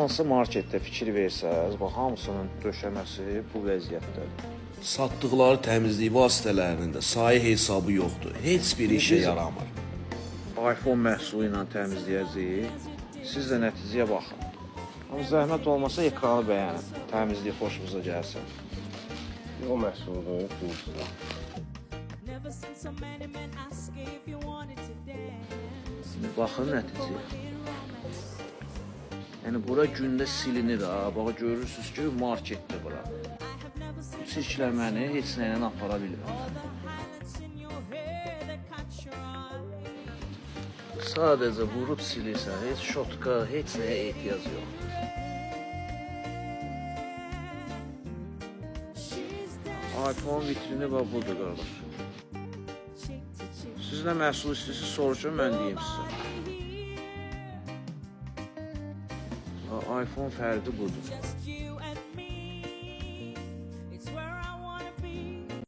Hansı marketdə fikir versəz, bax hamısının döşəməsi bu vəziyyətdədir. Satdıqları təmizlik vasitələrinin də sayı hesabı yoxdur. Heç bir işə yaramır. iPhone məhsulu ilə təmizləyəcəyik. Siz də nəticəyə baxın. Amma zəhmət olmasa ekranı bəyənin. Təmizlik xoşunuza gəlsin. O məhsuldur, pulsuz. Baxın nəticəyə. Yəni bura gündə silinir ha. Bax görürsüz ki, marketdir bura. Bu çirkləməni heç nə ilə apara bilmir. Sadəcə vurub silirsən, heç şotka, heç nəyə ehtiyac yox. iPhone vitrini və budur qardaş. Siz nə məhsul istəyirsiniz soruşun, mən deyim sizə. iPhone fərqi budur.